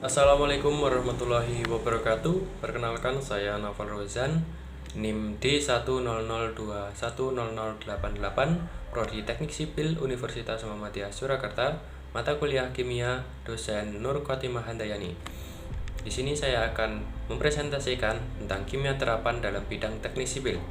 Assalamualaikum warahmatullahi wabarakatuh. Perkenalkan, saya Naufal Rozan, NIM D100210088, Prodi Teknik Sipil Universitas Muhammadiyah Surakarta, mata kuliah Kimia, dosen Nur Khotimah Handayani. Di sini saya akan mempresentasikan tentang kimia terapan dalam bidang teknik sipil.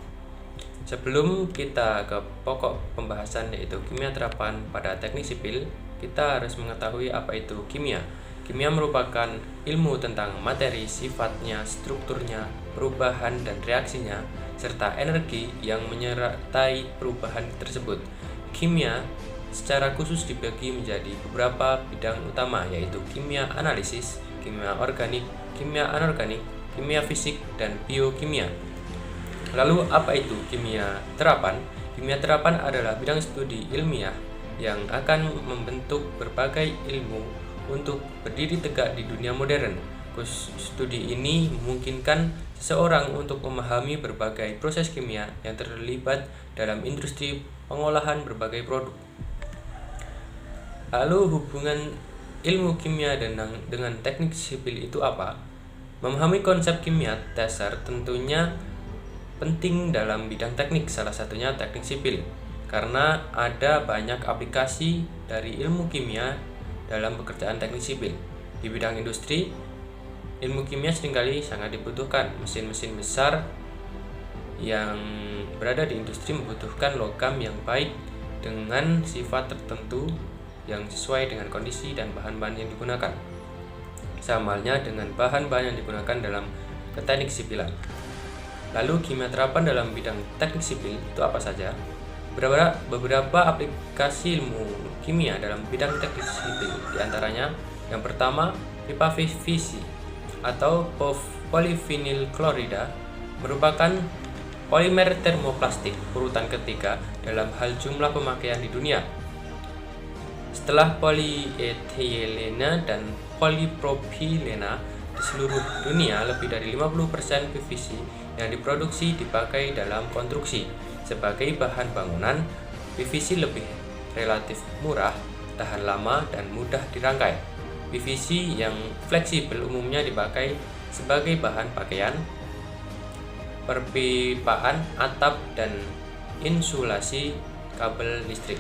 Sebelum kita ke pokok pembahasan yaitu kimia terapan pada teknik sipil, kita harus mengetahui apa itu kimia. Kimia merupakan ilmu tentang materi, sifatnya, strukturnya, perubahan dan reaksinya, serta energi yang menyertai perubahan tersebut. Kimia secara khusus dibagi menjadi beberapa bidang utama, yaitu kimia analisis, kimia organik, kimia anorganik, kimia fisik, dan biokimia. Lalu apa itu kimia terapan? Kimia terapan adalah bidang studi ilmiah yang akan membentuk berbagai ilmu untuk berdiri tegak di dunia modern. Studi ini memungkinkan seseorang untuk memahami berbagai proses kimia yang terlibat dalam industri pengolahan berbagai produk. Lalu hubungan ilmu kimia dengan teknik sipil itu apa? Memahami konsep kimia dasar tentunya penting dalam bidang teknik, salah satunya teknik sipil, karena ada banyak aplikasi dari ilmu kimia dalam pekerjaan teknik sipil. Di bidang industri, ilmu kimia seringkali sangat dibutuhkan. Mesin-mesin besar yang berada di industri membutuhkan logam yang baik dengan sifat tertentu yang sesuai dengan kondisi dan bahan-bahan yang digunakan. Sama halnya dengan bahan-bahan yang digunakan dalam teknik sipilan. Lalu kimia terapan dalam bidang teknik sipil itu apa saja? Beberapa aplikasi ilmu kimia dalam bidang teknik sipil, diantaranya yang pertama pipa PVC atau polyvinyl klorida, merupakan polimer termoplastik urutan ketiga dalam hal jumlah pemakaian di dunia. Setelah polietilena dan polipropilena, di seluruh dunia lebih dari 50% PVC yang diproduksi dipakai dalam konstruksi. Sebagai bahan bangunan, PVC lebih relatif murah, tahan lama, dan mudah dirangkai. PVC yang fleksibel umumnya dipakai sebagai bahan pakaian, perpipaan atap, dan insulasi kabel listrik.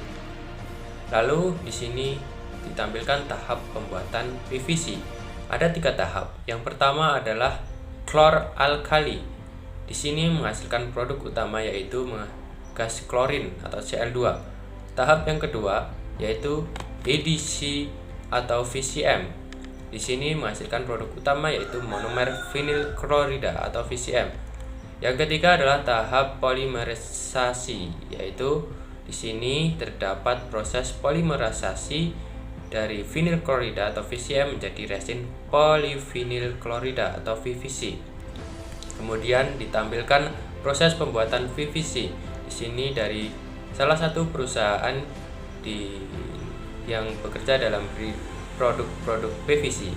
Lalu di sini ditampilkan tahap pembuatan PVC. Ada 3 tahap. Yang pertama adalah klor-alkali. Di sini menghasilkan produk utama yaitu gas klorin atau Cl2. Tahap yang kedua yaitu EDC atau VCM. Di sini menghasilkan produk utama yaitu monomer vinyl klorida atau VCM. Yang ketiga adalah tahap polimerisasi, yaitu di sini terdapat proses polimerisasi dari vinyl klorida atau VCM menjadi resin polyvinyl klorida atau PVC. Kemudian ditampilkan proses pembuatan PVC. Di sini dari salah satu perusahaan yang bekerja dalam produk PVC.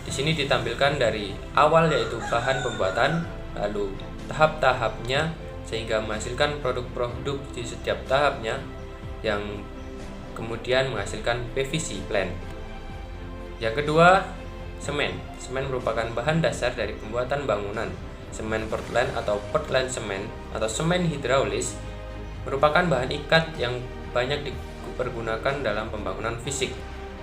Di sini ditampilkan dari awal yaitu bahan pembuatan, lalu tahap-tahapnya sehingga menghasilkan produk-produk di setiap tahapnya yang kemudian menghasilkan PVC plant. Yang kedua, semen. Semen merupakan bahan dasar dari pembuatan bangunan. Semen Portland atau Portland semen atau semen hidraulis merupakan bahan ikat yang banyak dipergunakan dalam pembangunan fisik.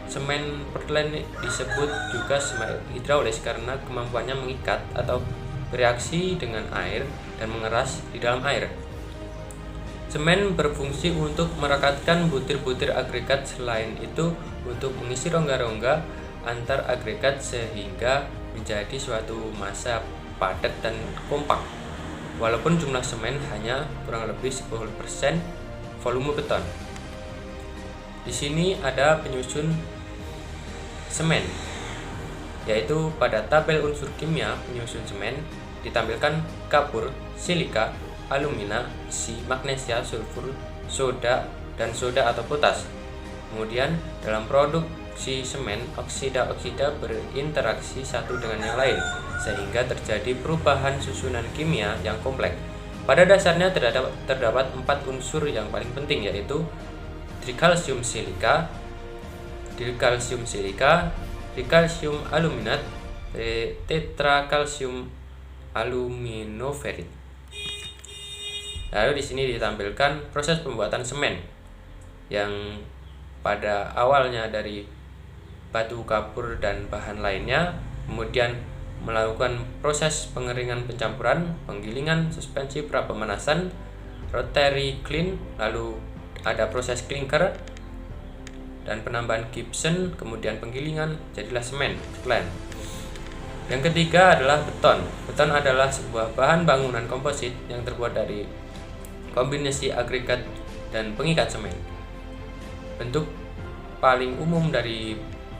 Semen Portland disebut juga semen hidraulis karena kemampuannya mengikat atau bereaksi dengan air dan mengeras di dalam air. Semen berfungsi untuk merekatkan butir-butir agregat, selain itu untuk mengisi rongga-rongga antar agregat sehingga menjadi suatu massa padat dan kompak. Walaupun jumlah semen hanya kurang lebih 10% volume beton. Di sini ada penyusun semen, yaitu pada tabel unsur kimia penyusun semen ditampilkan kapur, silika, alumina, besi, magnesia, sulfur, soda, dan soda atau potas. Kemudian dalam produksi semen, oksida-oksida berinteraksi satu dengan yang lain sehingga terjadi perubahan susunan kimia yang kompleks. Pada dasarnya terdapat 4 unsur yang paling penting, yaitu trikalsium silika, trikalsium aluminat, tetrakalsium aluminoferit. Lalu di sini ditampilkan proses pembuatan semen yang pada awalnya dari batu kapur dan bahan lainnya, kemudian melakukan proses pengeringan pencampuran, penggilingan, suspensi prapemanasan, rotary kiln, lalu ada proses clinker dan penambahan gypsum, kemudian penggilingan, jadilah semen, Portland. Yang ketiga adalah beton. Beton adalah sebuah bahan bangunan komposit yang terbuat dari kombinasi agregat dan pengikat semen. Bentuk paling umum dari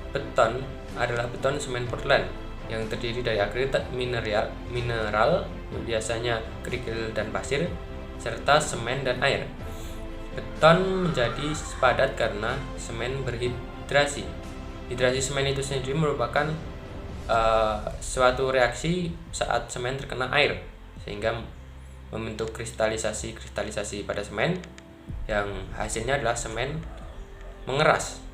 beton adalah beton semen Portland yang terdiri dari agregat mineral, biasanya kerikil dan pasir, serta semen dan air. Beton menjadi padat karena semen berhidrasi. Hidrasi semen itu sendiri merupakan suatu reaksi saat semen terkena air sehingga membentuk kristalisasi pada semen yang hasilnya adalah semen mengeras.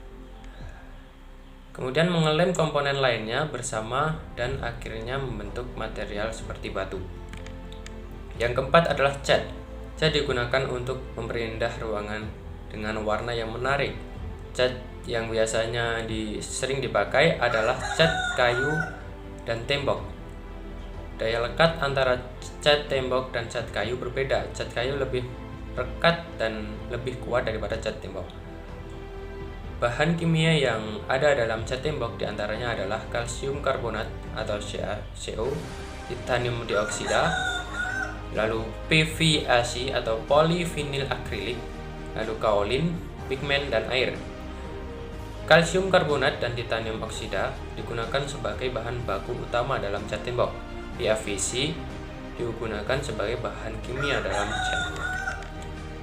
Kemudian mengelem komponen lainnya bersama dan akhirnya membentuk material seperti batu. Yang keempat adalah cat. Cat digunakan untuk memperindah ruangan dengan warna yang menarik. Cat yang biasanya sering dipakai adalah cat kayu dan tembok. Daya lekat antara cat tembok dan cat kayu berbeda. Cat kayu lebih rekat dan lebih kuat daripada cat tembok. Bahan kimia yang ada dalam cat tembok diantaranya adalah kalsium karbonat atau CO, titanium dioksida, lalu PVAC atau polyvinyl akrilik, lalu kaolin, pigmen, dan air. Kalsium karbonat dan titanium oksida digunakan sebagai bahan baku utama dalam cat tembok. PVC digunakan sebagai bahan kimia dalam cat.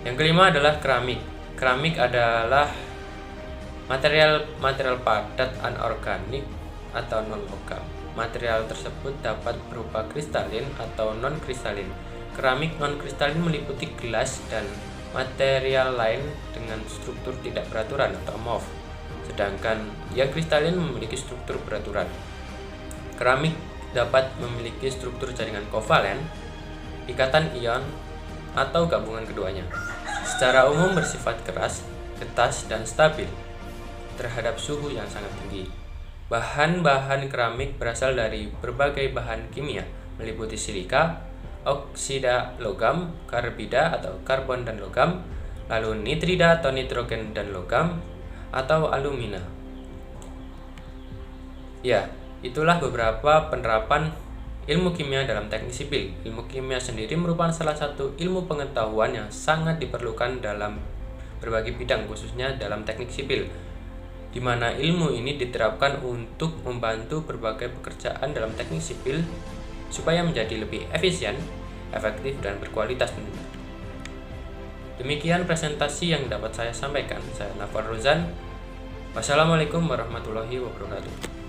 Yang kelima adalah keramik. Keramik adalah material padat anorganik atau non-logam. Material tersebut dapat berupa kristalin atau non-kristalin. Keramik non-kristalin meliputi gelas dan material lain dengan struktur tidak beraturan atau amorf, sedangkan yang kristalin memiliki struktur beraturan. Keramik dapat memiliki struktur jaringan kovalen, ikatan ion, atau gabungan keduanya. Secara umum bersifat keras, getas, dan stabil terhadap suhu yang sangat tinggi. Bahan-bahan keramik berasal dari berbagai bahan kimia, meliputi silika, oksida logam, karbida atau karbon dan logam, lalu nitrida atau nitrogen dan logam, atau alumina. Ya, itulah beberapa penerapan ilmu kimia dalam teknik sipil. Ilmu kimia sendiri merupakan salah satu ilmu pengetahuan yang sangat diperlukan dalam berbagai bidang, khususnya dalam teknik sipil, di mana ilmu ini diterapkan untuk membantu berbagai pekerjaan dalam teknik sipil supaya menjadi lebih efisien, efektif, dan berkualitas tentunya. Demikian presentasi yang dapat saya sampaikan. Saya Nafar Rozan. Wassalamualaikum warahmatullahi wabarakatuh.